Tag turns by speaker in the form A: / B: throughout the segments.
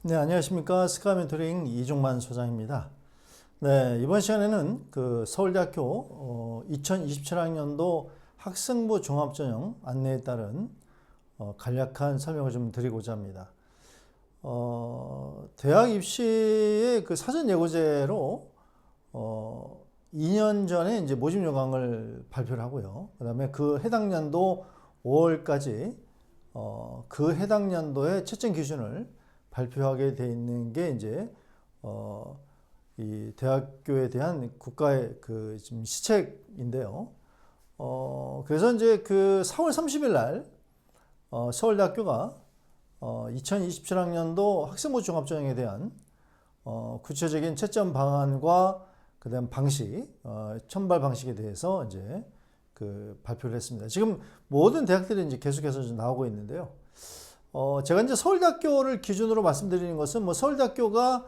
A: 네, 안녕하십니까. 스카 멘토링 이종만 소장입니다. 네, 이번 시간에는 그 서울대학교 2027학년도 학생부 종합전형 안내에 따른 간략한 설명을 좀 드리고자 합니다. 대학 입시의 그 사전 예고제로 2년 전에 이제 모집 요강을 발표를 하고요. 그다음에 그 해당 연도 5월까지 그 해당 연도의 채점 기준을 발표하게 돼 있는 게 이제 이 대학교에 대한 국가의 그 지금 시책인데요. 그래서 이제 그 4월 30일 날 서울대학교가 2027학년도 학생부 종합전형에 대한 구체적인 채점 방안과 그다음 방식, 선발 방식에 대해서 이제 그 발표를 했습니다. 지금 모든 대학들이 이제 계속해서 나오고 있는데요. 제가 이제 서울대학교를 기준으로 말씀드리는 것은 뭐 서울대학교가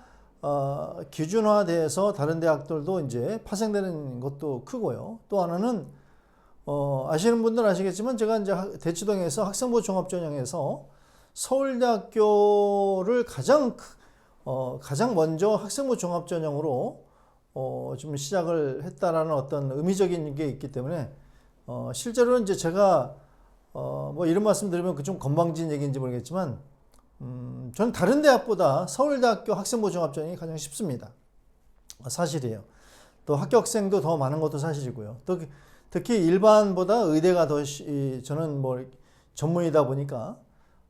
A: 기준화돼서 다른 대학들도 이제 파생되는 것도 크고요. 또 하나는 아시는 분들은 아시겠지만 제가 이제 대치동에서 학생부 종합전형에서 서울대학교를 가장 먼저 학생부 종합전형으로 좀 시작을 했다라는 어떤 의미적인 게 있기 때문에 실제로는 이제 제가 뭐 이런 말씀 드리면 그 좀 건방진 얘기인지 모르겠지만 저는 다른 대학보다 서울대학교 학생부 종합전형이 가장 쉽습니다. 사실이에요. 또 합격생도 더 많은 것도 사실이고요. 또 특히 일반보다 의대가 더 저는 뭐 전문이다 보니까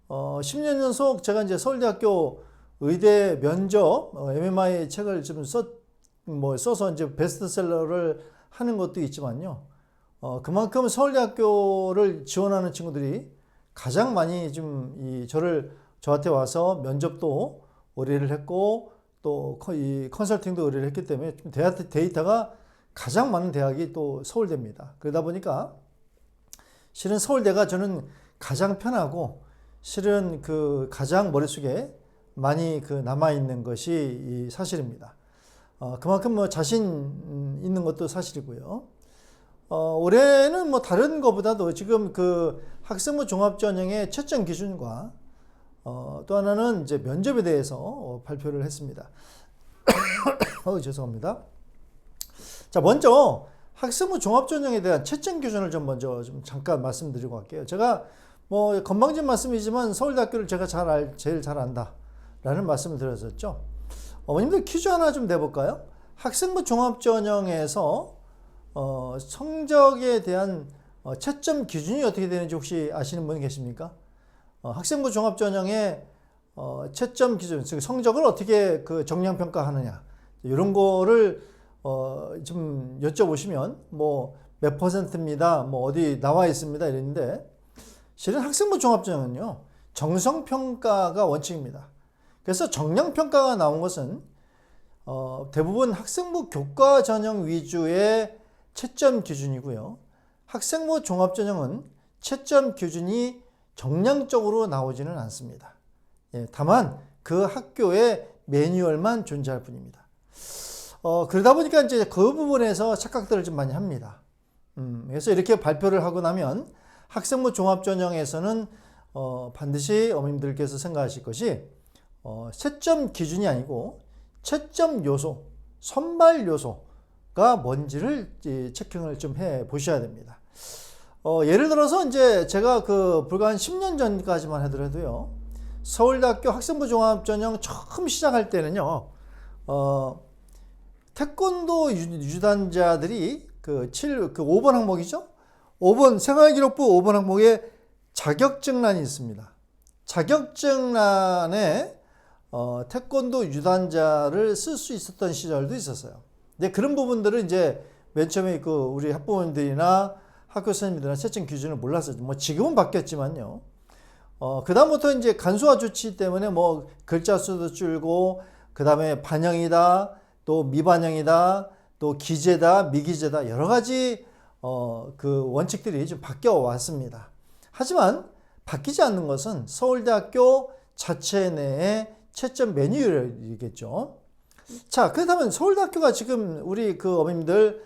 A: 10년 연속 제가 이제 서울대학교 의대 면접 MMI 책을 좀 써서 이제 베스트셀러를 하는 것도 있지만요. 그만큼 서울대학교를 지원하는 친구들이 가장 많이 좀 저한테 와서 면접도 의뢰를 했고 또 이 컨설팅도 의뢰를 했기 때문에 좀 데이터가 가장 많은 대학이 또 서울대입니다. 그러다 보니까 실은 서울대가 저는 가장 편하고 실은 그 가장 머릿속에 많이 그 남아있는 것이 이 사실입니다. 그만큼 뭐 자신 있는 것도 사실이고요. 올해는 뭐 다른 것보다도 지금 그 학생부 종합전형의 채점 기준과 또 하나는 이제 면접에 대해서 발표를 했습니다. 죄송합니다. 자, 먼저 학생부 종합전형에 대한 채점 기준을 좀 먼저 좀 잠깐 말씀드리고 갈게요. 제가 뭐 건방진 말씀이지만 서울대학교를 제가 제일 잘 안다라는 말씀을 드렸었죠. 어머님들 퀴즈 하나 좀 내볼까요? 학생부 종합전형에서 성적에 대한 채점 기준이 어떻게 되는지 혹시 아시는 분 계십니까? 학생부 종합전형의 채점 기준, 즉 성적을 어떻게 그 정량평가하느냐 이런 거를 좀 여쭤보시면 뭐 몇 %입니다, 뭐 어디 나와 있습니다 이랬는데 실은 학생부 종합전형은요 정성평가가 원칙입니다. 그래서 정량평가가 나온 것은 대부분 학생부 교과 전형 위주의 채점 기준이고요. 학생부 종합전형은 채점 기준이 정량적으로 나오지는 않습니다. 다만 그 학교의 매뉴얼만 존재할 뿐입니다. 그러다 보니까 이제 그 부분에서 착각들을 좀 많이 합니다. 그래서 이렇게 발표를 하고 나면 학생부 종합전형에서는 반드시 어머님들께서 생각하실 것이 채점 기준이 아니고 채점 요소, 선발 요소가 뭔지를 체킹을 좀 해 보셔야 됩니다. 예를 들어서 이제 제가 그 불과 한 10년 전까지만 하더라도요, 서울대학교 학생부 종합전형 처음 시작할 때는요, 태권도 유단자들이 그 5번 항목이죠? 5번, 생활기록부 5번 항목에 자격증란이 있습니다. 자격증란에 태권도 유단자를 쓸 수 있었던 시절도 있었어요. 근데 그런 부분들은 이제 맨 처음에 그 우리 학부모님들이나 학교 선생님들이나 채점 기준을 몰랐었죠. 뭐 지금은 바뀌었지만요. 그다음부터 이제 간소화 조치 때문에 뭐 글자 수도 줄고, 그 다음에 반영이다, 또 미반영이다, 또 기재다, 미기재다, 여러 가지 그 원칙들이 좀 바뀌어 왔습니다. 하지만 바뀌지 않는 것은 서울대학교 자체 내의 채점 매뉴얼이겠죠. 자, 그렇다면 서울대학교가 지금 우리 그 어머님들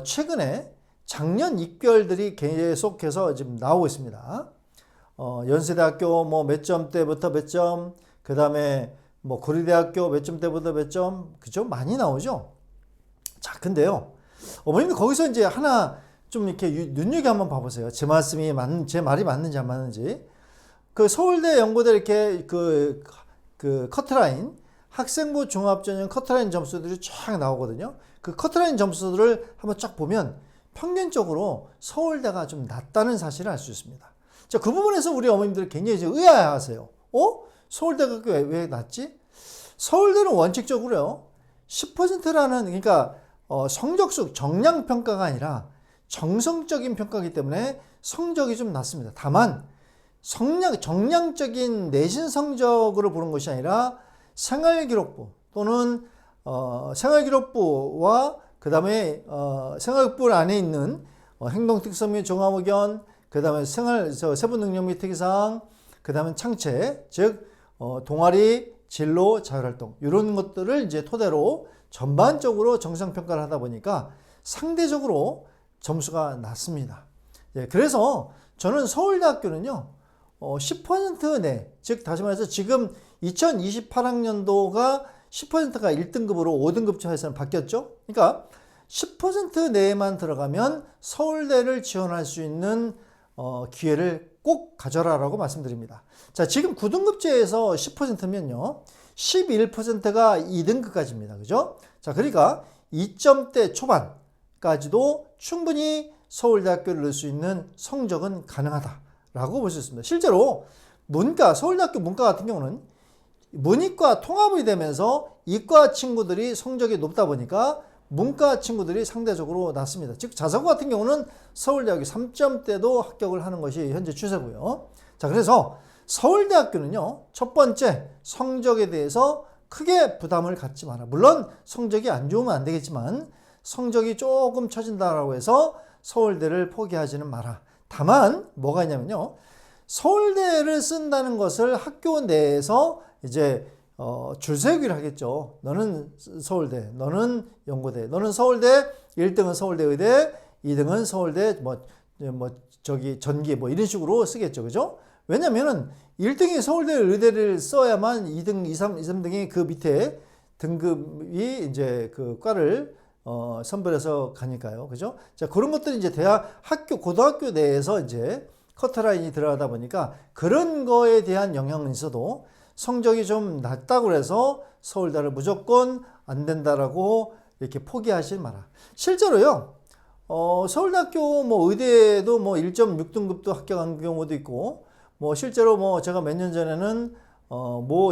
A: 최근에 작년 입결들이 계속해서 지금 나오고 있습니다. 연세대학교 뭐 몇 점대부터 몇 점, 그 다음에 뭐 고려대학교 몇 점대보다 몇 점, 그죠? 많이 나오죠? 자, 근데요. 어머님도 거기서 이제 하나 좀 이렇게 눈여겨 한번 봐보세요. 제 말이 맞는지 안 맞는지. 그 서울대, 연고대 이렇게 그 커트라인, 학생부 종합전형 커트라인 점수들이 쫙 나오거든요. 그 커트라인 점수들을 한번 쫙 보면 평균적으로 서울대가 좀 낮다는 사실을 알 수 있습니다. 자, 그 부분에서 우리 어머님들 굉장히 이제 의아해하세요. 서울대가 왜 낮지? 서울대는 원칙적으로요, 10%라는, 그러니까 성적수 정량 평가가 아니라 정성적인 평가이기 때문에 성적이 좀 낮습니다. 다만 정량적인 내신 성적으로 보는 것이 아니라 생활기록부 또는 생활기록부와 그 다음에 생활기록부 안에 있는 행동특성 및 종합의견, 그 다음에 세부능력 및 특이사항, 그 다음에 창체, 즉 동아리, 진로, 자율활동 이런 것들을 이제 토대로 전반적으로 정상평가를 하다 보니까 상대적으로 점수가 낮습니다. 예, 그래서 저는 서울대학교는요 10% 내, 즉 다시 말해서 지금 2028학년도가 10%가 1등급으로 5등급제에서는 바뀌었죠. 그러니까 10% 내에만 들어가면 서울대를 지원할 수 있는 기회를 꼭 가져라라고 말씀드립니다. 자, 지금 9등급제에서 10%면요 11%가 2등급까지입니다. 그죠? 자, 그러니까 2점대 초반까지도 충분히 서울대학교를 넣을 수 있는 성적은 가능하다라고 볼 수 있습니다. 실제로 서울대학교 문과 같은 경우는 문이과 통합이 되면서 이과 친구들이 성적이 높다 보니까 문과 친구들이 상대적으로 낮습니다. 즉 자사고 같은 경우는 서울대학교 3점대도 합격을 하는 것이 현재 추세고요. 자, 그래서 서울대학교는요 첫 번째 성적에 대해서 크게 부담을 갖지 마라. 물론 성적이 안 좋으면 안 되겠지만 성적이 조금 처진다라고 해서 서울대를 포기하지는 마라. 다만 뭐가 있냐면요, 서울대를 쓴다는 것을 학교 내에서 이제 줄세우기를 하겠죠. 너는 서울대, 너는 연고대, 너는 서울대 1등은 서울대 의대, 2등은 서울대 전기 이런 식으로 쓰겠죠. 그죠? 왜냐면은 1등이 서울대 의대를 써야만 2등, 2, 3등이 그 밑에 등급이 이제 그 과를 선별해서 가니까요. 그죠? 자, 그런 것들이 이제 고등학교 내에서 이제 커트라인이 들어가다 보니까 그런 거에 대한 영향은 있어도 성적이 좀 낮다고 해서 서울대를 무조건 안 된다라고 이렇게 포기하지 마라. 실제로요, 서울대학교 의대도 1.6등급도 합격한 경우도 있고, 실제로 제가 몇 년 전에는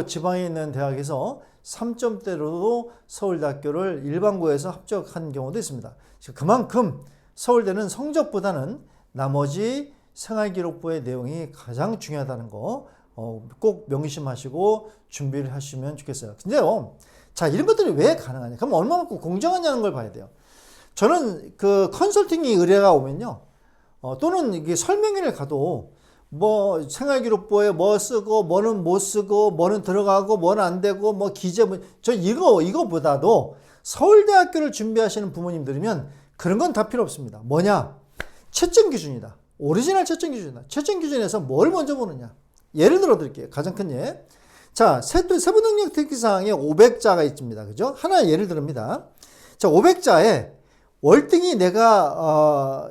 A: 지방에 있는 대학에서 3점대로도 서울대학교를 일반고에서 합격한 경우도 있습니다. 그만큼 서울대는 성적보다는 나머지 생활기록부의 내용이 가장 중요하다는 거 꼭 명심하시고 준비를 하시면 좋겠어요. 근데요, 자, 이런 것들이 왜 가능하냐? 그럼 얼마만큼 공정하냐는 걸 봐야 돼요. 저는 그 컨설팅이 의뢰가 오면요, 또는 이게 설명회를 가도 생활기록부에 쓰고 뭐는 못 쓰고 뭐는 들어가고 뭐는 안 되고 저 이거보다도 서울대학교를 준비하시는 부모님들이면 그런 건 다 필요 없습니다. 뭐냐? 채점 기준이다. 오리지널 채점 기준이다. 채점 기준에서 뭘 먼저 보느냐? 예를 들어 드릴게요. 가장 큰 예. 자, 세부능력 특기사항에 500자가 있습니다. 그죠? 하나 예를 듭니다. 자, 500자에 월등히 내가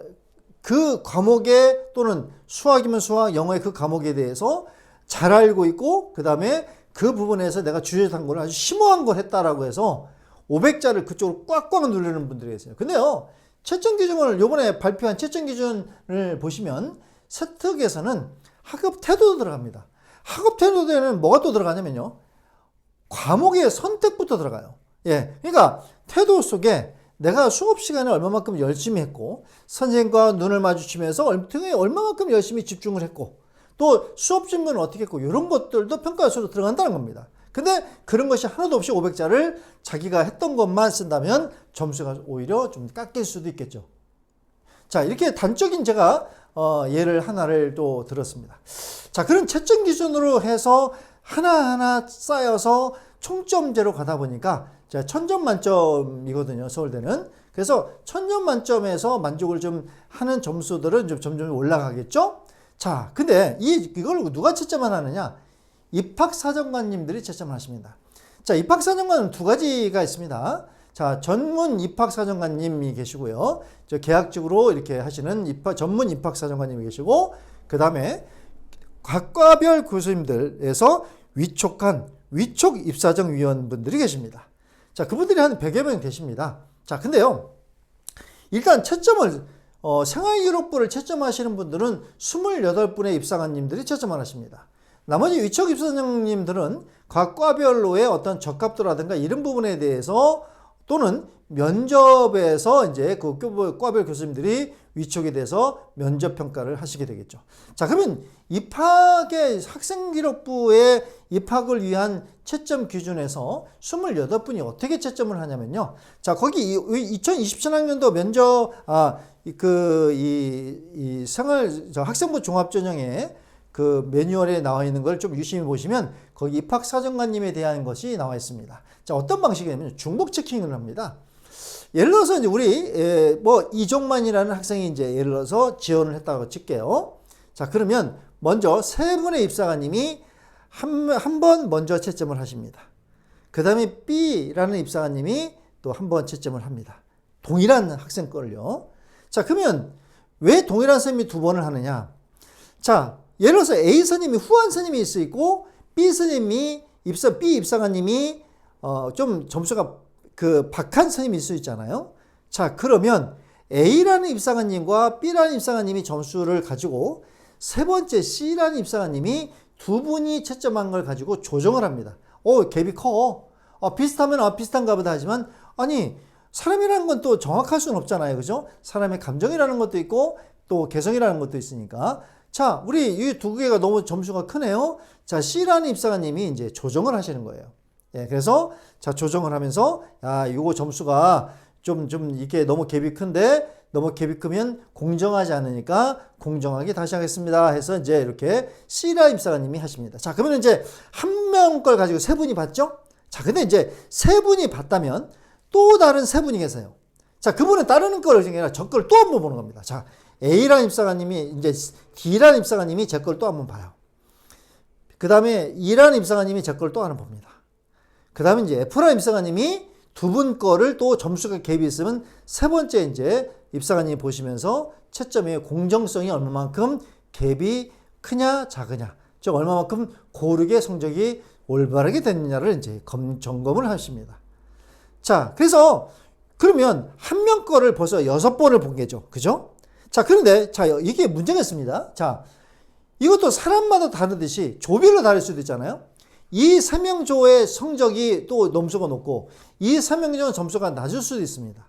A: 그 과목에, 또는 수학이면 수학, 영어의 그 과목에 대해서 잘 알고 있고, 그 다음에 그 부분에서 내가 주제 탐구를 아주 심오한 걸 했다라고 해서 500자를 그쪽으로 꽉꽉 누르는 분들이 있어요. 근데요, 채점 기준을 요번에 발표한 채점 기준을 보시면 세특에서는 학업 태도도 들어갑니다. 학업 태도에는 뭐가 또 들어가냐면요, 과목의 선택부터 들어가요. 예, 그러니까 태도 속에 내가 수업 시간에 얼마만큼 열심히 했고, 선생님과 눈을 마주치면서 얼마만큼 열심히 집중을 했고, 또 수업 준비는 어떻게 했고, 이런 것들도 평가 요소로 들어간다는 겁니다. 근데 그런 것이 하나도 없이 500자를 자기가 했던 것만 쓴다면 점수가 오히려 좀 깎일 수도 있겠죠. 자, 이렇게 단적인 제가 예를 하나를 또 들었습니다. 자, 그런 채점 기준으로 해서 하나하나 쌓여서 총점제로 가다 보니까 1000점 만점이거든요, 서울대는. 그래서 1000점 만점에서 만족을 좀 하는 점수들은 좀 점점 올라가겠죠? 자, 근데 이걸 누가 채점을 하느냐? 입학사정관님들이 채점을 하십니다. 자, 입학사정관은 두 가지가 있습니다. 자, 전문 입학사정관님이 계시고요. 계약직으로 이렇게 하시는 전문 입학사정관님이 계시고, 그 다음에 학과별 교수님들에서 위촉 입사정위원분들이 계십니다. 자, 그분들이 한 100여 명 되십니다. 자, 근데요, 일단 채점을, 생활기록부를 채점하시는 분들은 28분의 입사관님들이 채점을 하십니다. 나머지 위촉 입사정님들은 각 과별로의 어떤 적합도라든가 이런 부분에 대해서 또는 면접에서 이제 그 과별 교수님들이 위촉에 대해서 면접 평가를 하시게 되겠죠. 자, 그러면 학생기록부의 입학을 위한 채점 기준에서 28분이 어떻게 채점을 하냐면요. 자, 거기 2027학년도 면접, 학생부 종합전형에 그 매뉴얼에 나와 있는 걸 좀 유심히 보시면 거기 입학사정관님에 대한 것이 나와 있습니다. 자, 어떤 방식이냐면 중복 체킹을 합니다. 예를 들어서 이제 우리 이종만이라는 학생이 이제 예를 들어서 지원을 했다고 칠게요. 자, 그러면 먼저 세 분의 입사관님이 한 번 먼저 채점을 하십니다. 그 다음에 B라는 입사관님이 또 한 번 채점을 합니다. 동일한 학생 걸요. 자, 그러면 왜 동일한 선생님이 두 번을 하느냐? 자, 예를 들어서 A 선생님이 후한 선생님이 있어 있고 B 선생님이 B 입사관님이 좀 점수가 박한 선생님이 있을 수 있잖아요. 자, 그러면 A라는 입사관님과 B라는 입사관님이 점수를 가지고 세 번째 C라는 입사관님이 두 분이 채점한 걸 가지고 조정을 합니다. 갭이 커. 비슷하면 비슷한가 보다 하지만 아니 사람이라는 건 또 정확할 수는 없잖아요. 그죠? 사람의 감정이라는 것도 있고 또 개성이라는 것도 있으니까. 자, 우리 이 두 개가 너무 점수가 크네요. 자, C라는 입사관님이 이제 조정을 하시는 거예요. 예, 그래서 자, 조정을 하면서 요거 점수가 좀 이게 너무 갭이 큰데 너무 갭이 크면 공정하지 않으니까 공정하게 다시 하겠습니다 해서 이제 이렇게 C라는 입사관님이 하십니다. 자, 그러면 이제 한 명 걸 가지고 세 분이 봤죠? 자, 근데 이제 세 분이 봤다면 또 다른 세 분이 계세요. 자, 그분은 다른 거를 아니라 저 걸 또 한 번 보는 겁니다. 자, A라는 입사관님이 이제 D라는 입사관님이 제 걸 또 한 번 봐요. 그 다음에 E라는 입사관님이 제 걸 또 하나 봅니다. 그 다음에 이제 F라는 입사관님이 두 분 거를 또 점수가 갭이 있으면 세 번째 이제 입사관님이 보시면서 채점의 공정성이 얼마만큼 갭이 크냐 작으냐, 즉 얼마만큼 고르게 성적이 올바르게 됐느냐를 이제 점검을 하십니다. 자, 그래서 그러면 한 명 거를 벌써 6번을 본 게죠. 그죠? 자, 그런데 자, 이게 문제가 있습니다. 자, 이것도 사람마다 다르듯이 조별로 다를 수도 있잖아요. 이 3명 조의 성적이 또 점수가 높고 이 3명 조의 점수가 낮을 수도 있습니다.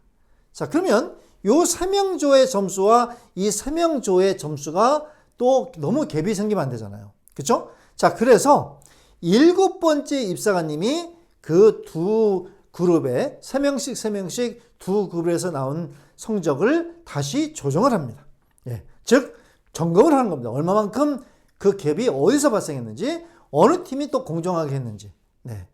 A: 자, 그러면 요 3명 조의 점수와 이 3명 조의 점수가 또 너무 갭이 생기면 안 되잖아요. 그렇죠? 자, 그래서 7번째 입사관님이 그 두 그룹에 3명씩 두 그룹에서 나온 성적을 다시 조정을 합니다. 예, 즉 점검을 하는 겁니다. 얼마만큼 그 갭이 어디서 발생했는지, 어느 팀이 또 공정하게 했는지. 네.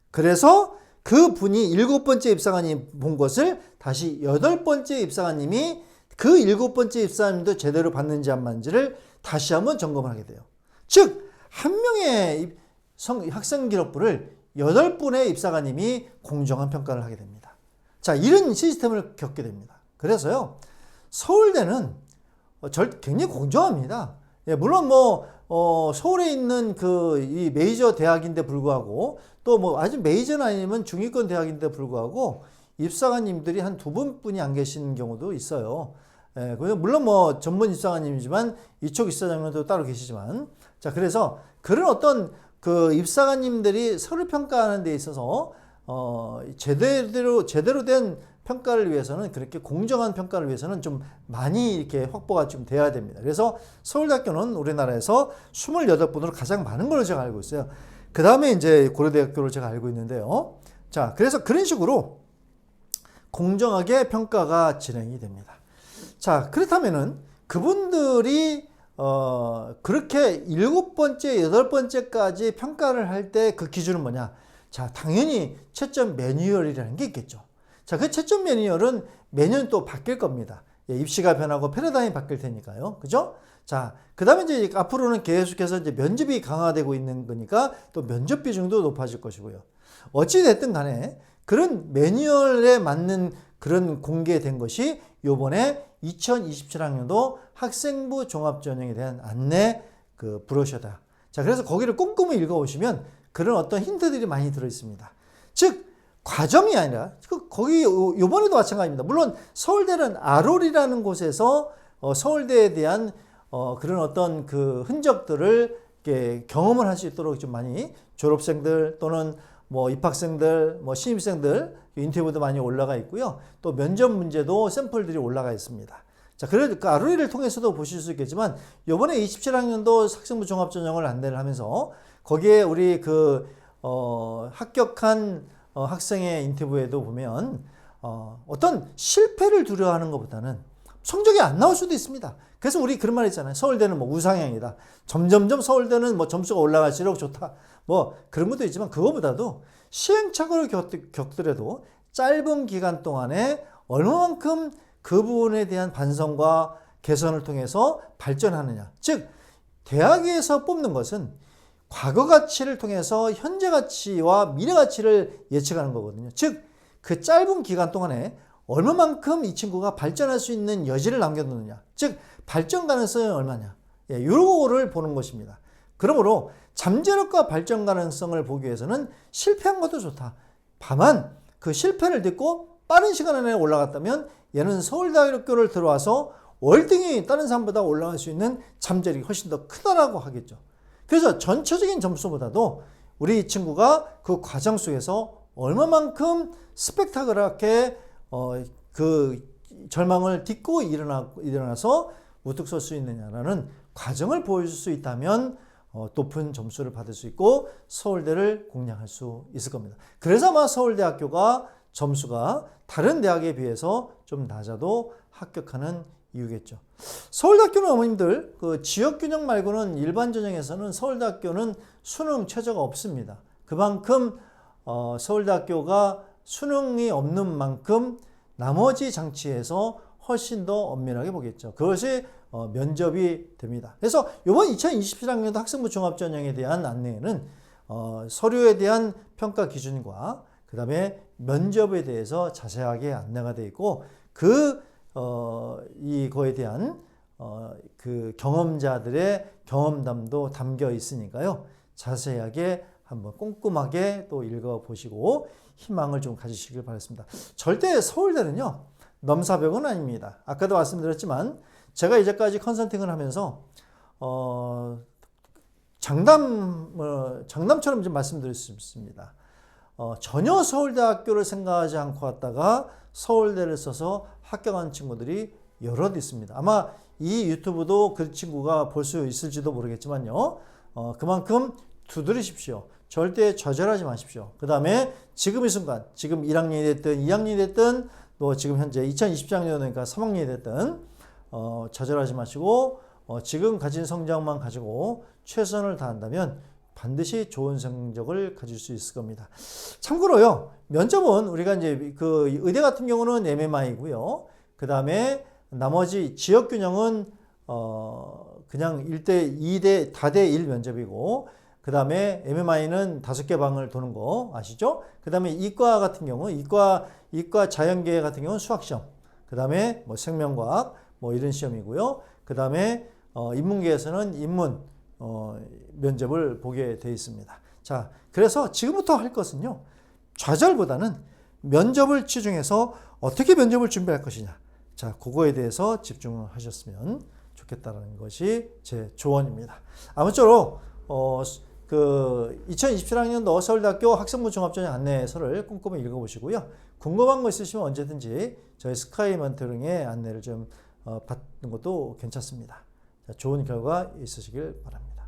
A: 그래서 그 분이 7번째 입사관이 본 것을 다시 8번째 입사관님이 그 7번째 입사관님도 제대로 봤는지 안 봤는지를 다시 한번 점검을 하게 돼요. 즉, 한 명의 학생 기록부를 8분의 입사관님이 공정한 평가를 하게 됩니다. 자, 이런 시스템을 겪게 됩니다. 그래서요, 서울대는 굉장히 공정합니다. 예, 물론 서울에 있는 이 메이저 대학인데 불구하고 또 아주 메이저는 아니면 중위권 대학인데 불구하고 입사관님들이 한 두 분뿐이 안 계시는 경우도 있어요. 예, 물론 전문 입사관님이지만 이쪽 입사장님도 따로 계시지만, 자, 그래서 그런 어떤 그 입사관님들이 서류 평가하는 데 있어서 제대로 된 평가를 위해서는, 그렇게 공정한 평가를 위해서는 좀 많이 이렇게 확보가 좀 돼야 됩니다. 그래서 서울대학교는 우리나라에서 28분으로 가장 많은 걸로 제가 알고 있어요. 그 다음에 이제 고려대학교를 제가 알고 있는데요. 자, 그래서 그런 식으로 공정하게 평가가 진행이 됩니다. 자, 그렇다면은 그분들이 그렇게 7번째, 8번째까지 평가를 할 때 그 기준은 뭐냐? 자, 당연히 채점 매뉴얼이라는 게 있겠죠. 자, 그 채점 매뉴얼은 매년 또 바뀔 겁니다. 예, 입시가 변하고 패러다임이 바뀔 테니까요. 그죠? 자, 그 다음에 이제 앞으로는 계속해서 이제 면접이 강화되고 있는 거니까 또 면접 비중도 높아질 것이고요. 어찌됐든 간에 그런 매뉴얼에 맞는 그런 공개된 것이 요번에 2027학년도 학생부 종합전형에 대한 안내 그 브로셔다. 자, 그래서 거기를 꼼꼼히 읽어보시면 그런 어떤 힌트들이 많이 들어있습니다. 즉, 과정이 아니라, 거기 요번에도 마찬가지입니다. 물론 서울대는 아롤이라는 곳에서 서울대에 대한 그런 어떤 그 흔적들을 이렇게 경험을 할 수 있도록 좀 많이 졸업생들 또는 뭐 입학생들, 뭐 신입생들 인터뷰도 많이 올라가 있고요. 또 면접 문제도 샘플들이 올라가 있습니다. 자, 그래도 그 아루이를 통해서도 보실 수 있겠지만 요번에 27학년도 학생부 종합전형을 안내를 하면서 거기에 우리 합격한 학생의 인터뷰에도 보면 어떤 실패를 두려워하는 것보다는 성적이 안 나올 수도 있습니다. 그래서 우리 그런 말 있잖아요. 서울대는 뭐 우상향이다. 점점점 서울대는 뭐 점수가 올라갈수록 좋다. 뭐 그런 것도 있지만 그거보다도 시행착오를 겪더라도 짧은 기간 동안에 얼마만큼 그 부분에 대한 반성과 개선을 통해서 발전하느냐. 즉 대학에서 뽑는 것은 과거 가치를 통해서 현재 가치와 미래 가치를 예측하는 거거든요. 즉 그 짧은 기간 동안에 얼마만큼 이 친구가 발전할 수 있는 여지를 남겨두느냐. 즉 발전 가능성이 얼마냐. 이거를 보는 것입니다. 그러므로 잠재력과 발전 가능성을 보기 위해서는 실패한 것도 좋다. 다만 그 실패를 딛고 빠른 시간 안에 올라갔다면 얘는 서울대학교를 들어와서 월등히 다른 사람보다 올라갈 수 있는 잠재력이 훨씬 더 크다라고 하겠죠. 그래서 전체적인 점수보다도 우리 친구가 그 과정 속에서 얼마만큼 스펙타클하게 그 절망을 딛고 일어나서 우뚝 설 수 있느냐라는 과정을 보여줄 수 있다면 높은 점수를 받을 수 있고 서울대를 공략할 수 있을 겁니다. 그래서 아마 서울대학교가 점수가 다른 대학에 비해서 좀 낮아도 합격하는 이유겠죠. 서울대학교는 어머님들 그 지역균형 말고는 일반 전형에서는 서울대학교는 수능 최저가 없습니다. 그만큼 서울대학교가 수능이 없는 만큼 나머지 장치에서 훨씬 더 엄밀하게 보겠죠. 그것이 면접이 됩니다. 그래서 이번 2027학년도 학생부 종합전형에 대한 안내에는 서류에 대한 평가 기준과 그 다음에 면접에 대해서 자세하게 안내가 되어 있고 이거에 대한 그 경험자들의 경험담도 담겨 있으니까요. 자세하게 한번 꼼꼼하게 또 읽어보시고 희망을 좀 가지시길 바랍니다. 절대 서울대는요. 넘사벽은 아닙니다. 아까도 말씀드렸지만 제가 이제까지 컨설팅을 하면서 장담처럼 좀 말씀드릴 수 있습니다. 전혀 서울대학교를 생각하지 않고 왔다가 서울대를 써서 합격한 친구들이 여럿 있습니다. 아마 이 유튜브도 그 친구가 볼 수 있을지도 모르겠지만요. 그만큼 두드리십시오. 절대 좌절하지 마십시오. 그 다음에 지금 이 순간, 지금 1학년이 됐든 2학년이 됐든 또 지금 현재 2027학년이니까 3학년이 됐든 좌절하지 마시고 지금 가진 성장만 가지고 최선을 다한다면 반드시 좋은 성적을 가질 수 있을 겁니다. 참고로요, 면접은 우리가 이제 그 의대 같은 경우는 MMI고요. 그 다음에 나머지 지역균형은 그냥 1대 2대 다대 1 면접이고, 그 다음에 MMI는 5개 방을 도는 거 아시죠? 그 다음에 이과 같은 경우, 이과 자연계 같은 경우는 수학시험, 그 다음에 뭐 생명과학, 뭐 이런 시험이고요. 그 다음에 인문계에서는 인문 면접을 보게 되어 있습니다. 자, 그래서 지금부터 할 것은요, 좌절보다는 면접을 치중해서 어떻게 면접을 준비할 것이냐. 자, 그거에 대해서 집중하셨으면 좋겠다는 것이 제 조언입니다. 아무쪼록 그 2027학년도 서울대학교 학생부 종합전형 안내서를 꼼꼼히 읽어보시고요. 궁금한 거 있으시면 언제든지 저희 스카이 멘토링의 안내를 좀 받는 것도 괜찮습니다. 자, 좋은 결과 있으시길 바랍니다.